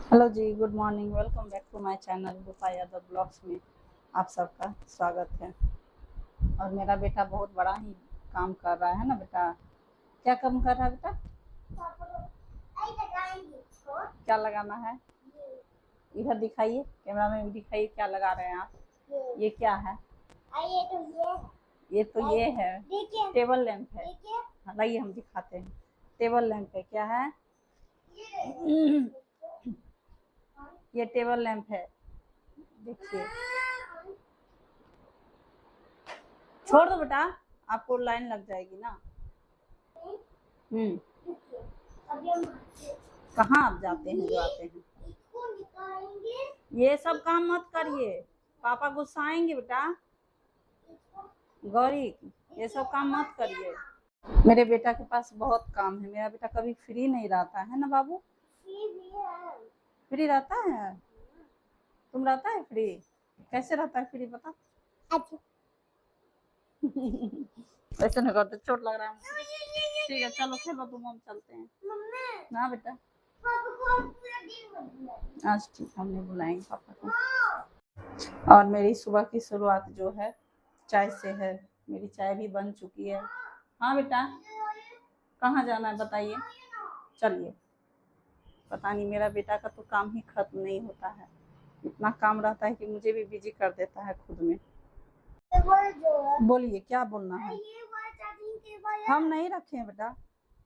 Hello ji, good morning. Welcome back to my channel Rupa Yadav blogs में आप सबका स्वागत है। और मेरा बेटा बहुत बड़ा ही काम कर रहा है ना बेटा। क्या काम कर रहा है बेटा? क्या लगाना है? इधर दिखाइए, कैमरा में भी दिखाइए क्या लगा रहे हैं आप। ये क्या है? ये है टेबल लैंप है। हाँ, लाइए हम दिखाते हैं। टेबल लैंप है। क्या है? ये टेबल लैंप है, देखिए। छोड़ दो बेटा, आपको लाइन लग जाएगी ना। कहाँ आप जाते हैं जो आते हैं? ये सब काम मत करिए, पापा गुस्साएंगे बेटा। गौरी, ये सब काम मत करिए। मेरे बेटा के पास बहुत काम है। मेरा बेटा कभी फ्री नहीं रहता है ना बाबू। फ्री रहता है? तुम रहता है फ्री? कैसे रहता है फ्री बता। ऐसे नहीं करते, चोट लग रहा है। ठीक है चलो खेलो तुम, हम चलते हैं। हाँ बेटा, आज ठीक हमने बुलाएंगे पापा को। और मेरी सुबह की शुरुआत जो है चाय से है। मेरी चाय भी बन चुकी है। हाँ बेटा, कहाँ जाना है बताइए। चलिए। पता नहीं, मेरा बेटा का तो काम ही खत्म नहीं होता है। इतना काम रहता है कि मुझे भी बिजी कर देता है खुद में। बोलिए क्या बोलना है। हम नहीं रखे हैं बेटा,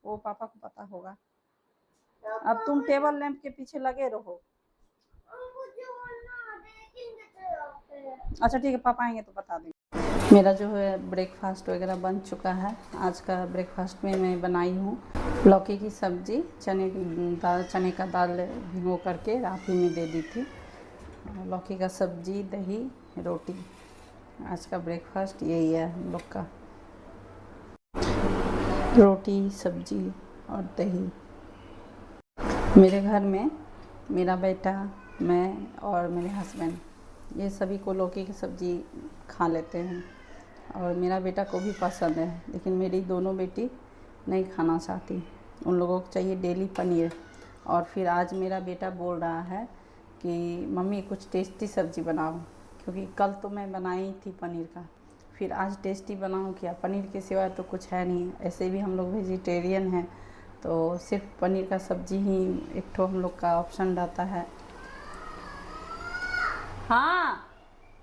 वो पापा को पता होगा। अब तुम टेबल लैंप के पीछे लगे रहो। अच्छा ठीक है, पापा आएंगे तो बता देंगे। मेरा जो है ब्रेकफास्ट वगैरह बन चुका है। आज का ब्रेकफास्ट में मैं बनाई हूँ लौकी की सब्जी, चने का दाल भिगो करके रात ही में दे दी थी। लौकी का सब्जी, दही, रोटी। आज का ब्रेकफास्ट यही है हम लोग का, रोटी सब्जी और दही। मेरे घर में मेरा बेटा, मैं और मेरे हस्बैंड, ये सभी को लौकी की सब्ज़ी खा लेते हैं। और मेरा बेटा को भी पसंद है, लेकिन मेरी दोनों बेटी नहीं खाना चाहती। उन लोगों को चाहिए डेली पनीर। और फिर आज मेरा बेटा बोल रहा है कि मम्मी कुछ टेस्टी सब्ज़ी बनाओ, क्योंकि कल तो मैं बनाई थी पनीर का। फिर आज टेस्टी बनाऊँ क्या? पनीर के सिवाय तो कुछ है नहीं। ऐसे भी हम लोग वेजिटेरियन हैं, तो सिर्फ पनीर का सब्ज़ी ही एक ठो हम लोग का ऑप्शन रहता है। हाँ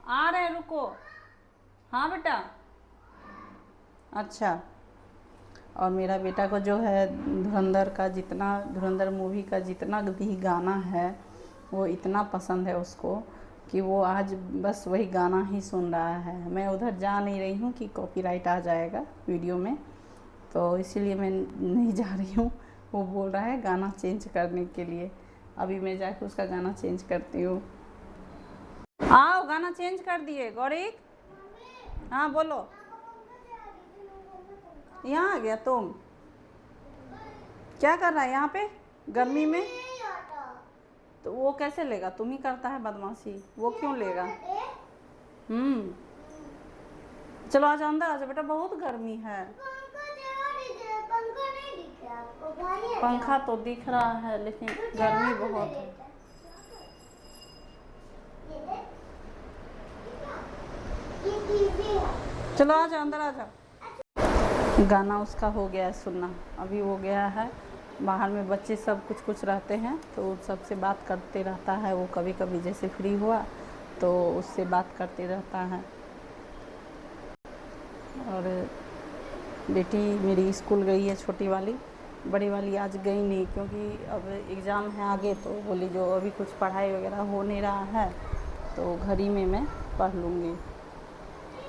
आ रहे, रुको। हाँ बेटा, अच्छा। और मेरा बेटा को जो है धुरंधर मूवी का जितना भी गाना है वो इतना पसंद है उसको कि वो आज बस वही गाना ही सुन रहा है। मैं उधर जा नहीं रही हूँ कि कॉपीराइट आ जाएगा वीडियो में, तो इसीलिए मैं नहीं जा रही हूँ। वो बोल रहा है गाना चेंज करने के लिए। अभी मैं जाके उसका गाना चेंज करती हूँ। आओ, गाना चेंज कर दिए गौरीक। हाँ बोलो। यहाँ आ गया तुम? क्या कर रहा है यहाँ पे गर्मी में? तो वो कैसे लेगा? तुम ही करता है बदमाशी, वो क्यों लेगा? चलो आज अंदर आ जाओ बेटा, बहुत गर्मी है। पंखा तो दिख रहा है लेकिन गर्मी बहुत है। चलो आ जाओ, अंदर आ जाओ। गाना उसका हो गया है सुनना, अभी वो गया है बाहर में। बच्चे सब कुछ कुछ रहते हैं तो सबसे बात करते रहता है वो। कभी कभी जैसे फ्री हुआ तो उससे बात करते रहता है। और बेटी मेरी स्कूल गई है, छोटी वाली। बड़ी वाली आज गई नहीं, क्योंकि अब एग्ज़ाम है आगे, तो बोली जो अभी कुछ पढ़ाई वगैरह हो नहीं रहा है तो घर ही में मैं पढ़ लूँगी।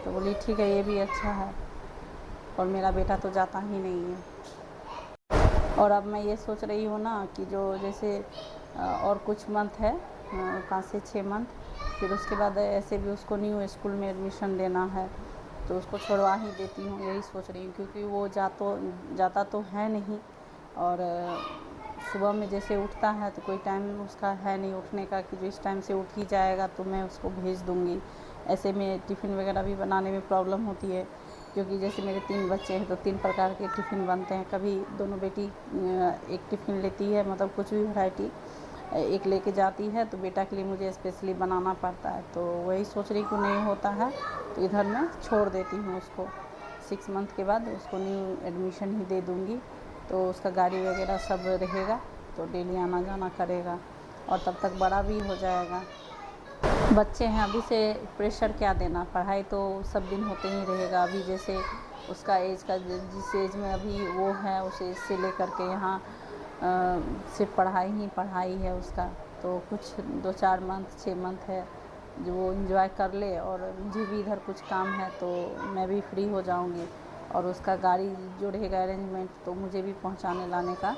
तो बोली ठीक है, ये भी अच्छा है। और मेरा बेटा तो जाता ही नहीं है। और अब मैं ये सोच रही हूँ ना कि जो जैसे और कुछ मंथ है, 5 से 6 मंथ, फिर उसके बाद ऐसे भी उसको न्यू स्कूल में एडमिशन लेना है, तो उसको छोड़वा ही देती हूँ। यही सोच रही हूँ, क्योंकि वो जाता तो है नहीं। और सुबह में जैसे उठता है तो कोई टाइम उसका है नहीं उठने का कि जो इस टाइम से उठ ही जाएगा तो मैं उसको भेज दूँगी। ऐसे में टिफ़िन वगैरह भी बनाने में प्रॉब्लम होती है, क्योंकि जैसे मेरे 3 बच्चे हैं तो 3 प्रकार के टिफ़िन बनते हैं। कभी दोनों बेटी एक टिफ़िन लेती है, मतलब कुछ भी वैरायटी, एक लेके जाती है तो बेटा के लिए मुझे स्पेशली बनाना पड़ता है, तो वही सोच रही कि नहीं होता है तो इधर मैं छोड़ देती हूँ उसको। 6 मंथ के बाद उसको न्यू एडमिशन ही दे दूँगी, तो उसका गाड़ी वगैरह सब रहेगा, तो डेली आना जाना करेगा और तब तक बड़ा भी हो जाएगा। बच्चे हैं, अभी से प्रेशर क्या देना, पढ़ाई तो सब दिन होते ही रहेगा। अभी जैसे उसका एज का जिस एज में अभी वो है, उस एज से लेकर के यहाँ सिर्फ पढ़ाई ही पढ़ाई है उसका। तो कुछ 2-4 मंथ 6 मंथ है जो वो एंजॉय कर ले, और मुझे भी इधर कुछ काम है तो मैं भी फ्री हो जाऊंगी, और उसका गाड़ी जो रहेगा अरेंजमेंट तो मुझे भी पहुंचाने लाने का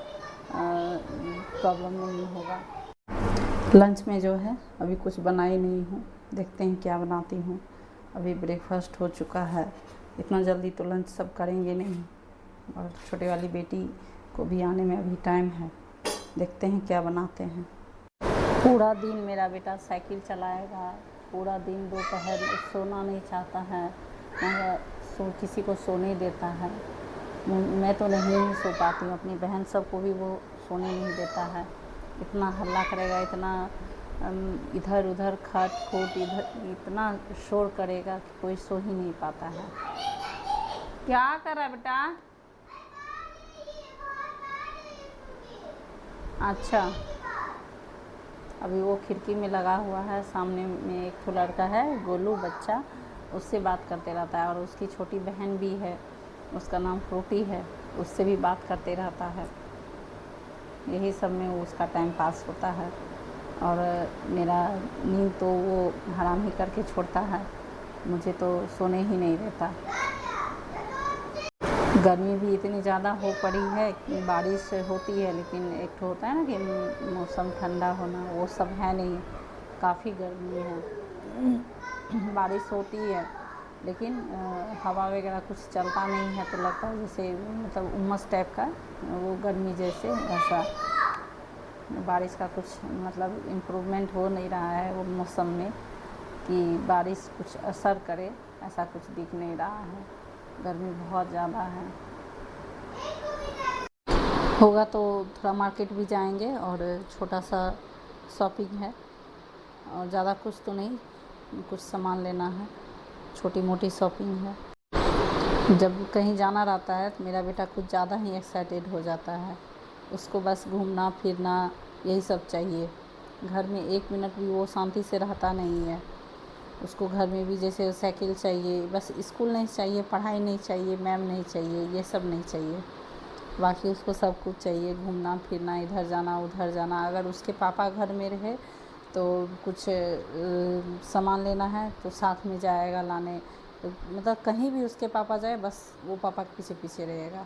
प्रॉब्लम नहीं होगा। लंच में जो है अभी कुछ बनाई नहीं हूँ, देखते हैं क्या बनाती हूँ। अभी ब्रेकफास्ट हो चुका है, इतना जल्दी तो लंच सब करेंगे नहीं, और छोटे वाली बेटी को भी आने में अभी टाइम है, देखते हैं क्या बनाते हैं। पूरा दिन मेरा बेटा साइकिल चलाएगा, पूरा दिन दोपहर सोना नहीं चाहता है, किसी को सोने देता है। मैं तो नहीं सो पाती हूँ, अपनी बहन सबको भी वो सोने नहीं देता है। इतना हल्ला करेगा, इतना इधर उधर खट खुट इधर इतना शोर करेगा कि कोई सो ही नहीं पाता है। क्या कर रहा है बेटा? अच्छा, अभी वो खिड़की में लगा हुआ है, सामने में एक तो लड़का है गोलू बच्चा, उससे बात करते रहता है, और उसकी छोटी बहन भी है, उसका नाम फ्रूटी है, उससे भी बात करते रहता है। यही सब में उसका टाइम पास होता है, और मेरा नींद तो वो हराम ही करके छोड़ता है, मुझे तो सोने ही नहीं देता। गर्मी भी इतनी ज़्यादा हो पड़ी है कि बारिश होती है, लेकिन एक तो होता है ना कि मौसम ठंडा होना, वो सब है नहीं, काफ़ी गर्मी है। बारिश होती है लेकिन हवा वगैरह कुछ चलता नहीं है, तो लगता है जैसे मतलब उमस टाइप का, वो गर्मी जैसे ऐसा। बारिश का कुछ मतलब इम्प्रूवमेंट हो नहीं रहा है वो मौसम में कि बारिश कुछ असर करे, ऐसा कुछ दिख नहीं रहा है। गर्मी बहुत ज़्यादा है। होगा तो थोड़ा मार्केट भी जाएंगे, और छोटा सा शॉपिंग है, और ज़्यादा कुछ तो नहीं, कुछ सामान लेना है, छोटी मोटी शॉपिंग है। जब कहीं जाना रहता है तो मेरा बेटा कुछ ज़्यादा ही एक्साइटेड हो जाता है, उसको बस घूमना फिरना यही सब चाहिए। घर में 1 मिनट भी वो शांति से रहता नहीं है। उसको घर में भी जैसे साइकिल चाहिए, बस स्कूल नहीं चाहिए, पढ़ाई नहीं चाहिए, मैम नहीं चाहिए, ये सब नहीं चाहिए, बाकी उसको सब कुछ चाहिए, घूमना फिरना, इधर जाना उधर जाना। अगर उसके पापा घर में रहे तो कुछ सामान लेना है तो साथ में जाएगा लाने, तो मतलब कहीं भी उसके पापा जाए बस वो पापा के पीछे पीछे रहेगा।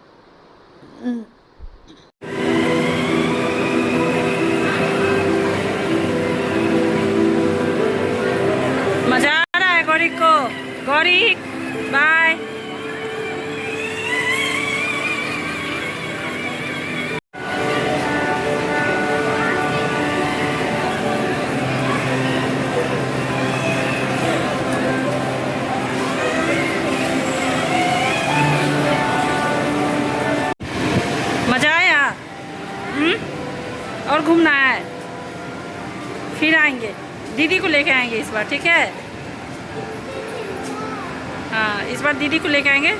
मज़ा आ रहा है गौरी को। गौरी बाय। मज़ा आया? और घूमना है? फिर आएंगे, दीदी को लेके आएंगे इस बार, ठीक है? हाँ, इस बार दीदी को लेके आएंगे।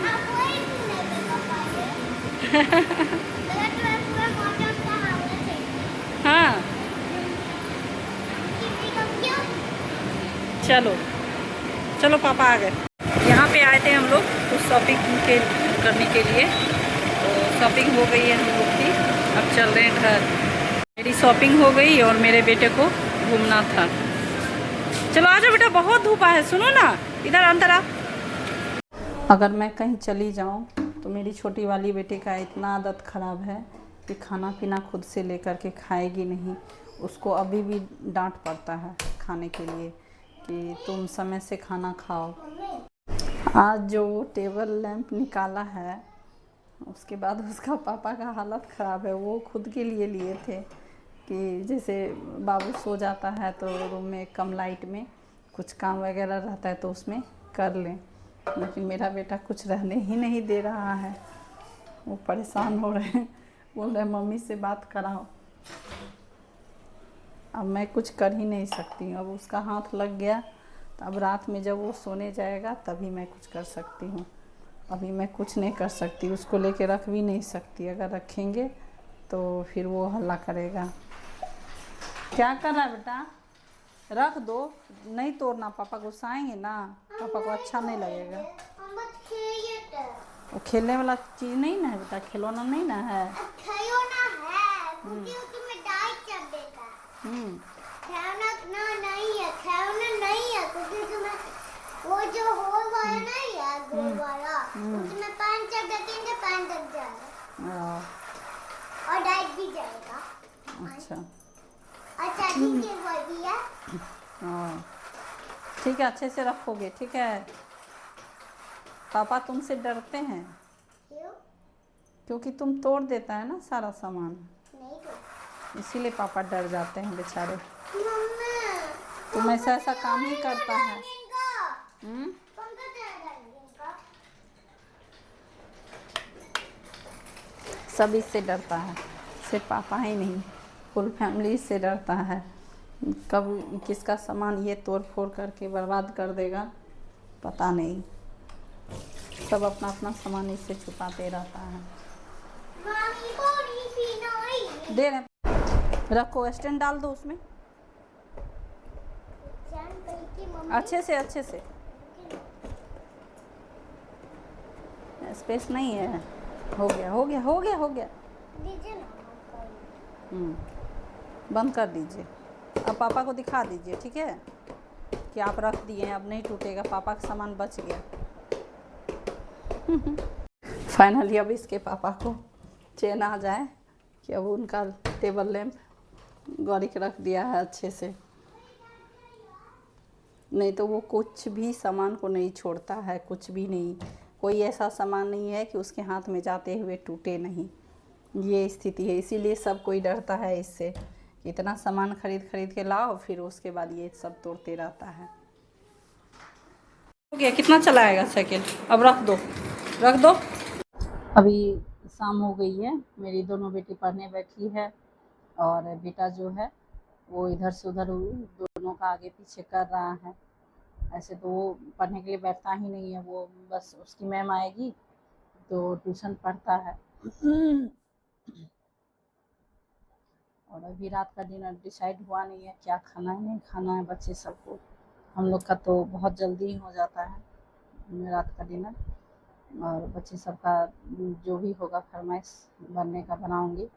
हाँ, चलो चलो पापा आ गए। यहाँ पे आए थे हम लोग कुछ शॉपिंग करने के लिए, तो शॉपिंग हो गई है हम लोग की, अब चल रहे हैं घर। मेरी शॉपिंग हो गई और मेरे बेटे को घूमना था। चलो आ जाओ बेटा, बहुत धूप है, सुनो ना, इधर अंदर आ। अगर मैं कहीं चली जाऊँ तो मेरी छोटी वाली बेटी का इतना आदत ख़राब है कि खाना पीना खुद से लेकर के खाएगी नहीं। उसको अभी भी डांट पड़ता है खाने के लिए कि तुम समय से खाना खाओ। आज जो टेबल लैंप निकाला है उसके बाद उसका पापा का हालत ख़राब है। वो खुद के लिए लिए थे कि जैसे बाबू सो जाता है तो रूम में कम लाइट में कुछ काम वगैरह रहता है तो उसमें कर लें, लेकिन मेरा बेटा कुछ रहने ही नहीं दे रहा है। वो परेशान हो रहे हैं, बोल रहे मम्मी से बात कराओ। अब मैं कुछ कर ही नहीं सकती हूँ। अब उसका हाथ लग गया तो अब रात में जब वो सोने जाएगा तभी मैं कुछ कर सकती हूँ। अभी मैं कुछ नहीं कर सकती, उसको लेके रख भी नहीं सकती। अगर रखेंगे तो फिर वो हल्ला करेगा। क्या कर रहा है बेटा? रख दो, नहीं तोड़ना, पापा गुस्साएंगे ना, पापा को अच्छा नहीं लगेगा। वो खेलने वाला चीज़ नहीं ना है बेटा, खिलौना नहीं ना है। खिलौना है क्योंकि उसमें डाइट चल देता है। खिलौना ना नहीं है, खिलौना नहीं है क्योंकि उसमें वो जो होल वाला नहीं है, गोल वाला, उसमें पानी चढ़ देंगे, पानी तक जाएगा और डाइट भी जाएगा। अच्छा अच्छा ठीक है, वो भी है। हाँ ठीक है, अच्छे से रखोगे, ठीक है। पापा तुमसे डरते हैं। क्यों? क्योंकि तुम तोड़ देता है ना सारा सामान, नहीं तो इसीलिए पापा डर जाते हैं बेचारे। मम्मा तुम ऐसा काम ही करता है। सब इससे डरता है, सिर्फ पापा ही नहीं, फुल फैमिली इससे डरता है। कब किसका सामान ये तोड़ फोड़ करके बर्बाद कर देगा पता नहीं। सब अपना अपना सामान इससे छुपाते रहता है। दे रहे, रखो, स्टैंड डाल दो उसमें अच्छे से। स्पेस नहीं है। हो गया। बंद कर दीजिए। अब पापा को दिखा दीजिए, ठीक है, कि आप रख दिए हैं, अब नहीं टूटेगा, पापा का सामान बच गया। फाइनली अब इसके पापा को चैन आ जाए कि अब उनका टेबल लैंप गौरी के रख दिया है अच्छे से। नहीं तो वो कुछ भी सामान को नहीं छोड़ता है, कुछ भी नहीं। कोई ऐसा सामान नहीं है कि उसके हाथ में जाते हुए टूटे नहीं। ये स्थिति है, इसीलिए सब कोई डरता है इससे। इतना सामान खरीद के लाओ, फिर उसके बाद ये सब तोड़ते रहता है। हो गया, कितना चलाएगा साइकिल? अब रख दो। अभी शाम हो गई है, मेरी दोनों बेटी पढ़ने बैठी है और बेटा जो है वो इधर से उधर दोनों का आगे पीछे कर रहा है। ऐसे तो वो पढ़ने के लिए बैठता ही नहीं है, वो बस उसकी मैम आएगी तो ट्यूशन पढ़ता है। और अभी रात का डिनर डिसाइड हुआ नहीं है, क्या खाना है नहीं खाना है बच्चे सबको। हम लोग का तो बहुत जल्दी ही हो जाता है रात का डिनर, और बच्चे सबका जो भी होगा फरमाइश बनने का बनाऊंगी।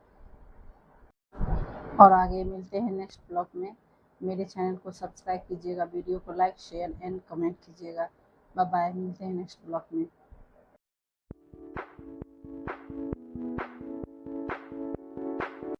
और आगे मिलते हैं नेक्स्ट ब्लॉग में। मेरे चैनल को सब्सक्राइब कीजिएगा, वीडियो को लाइक शेयर एंड कमेंट कीजिएगा। बाय बाय, मिलते हैं नेक्स्ट ब्लॉग में।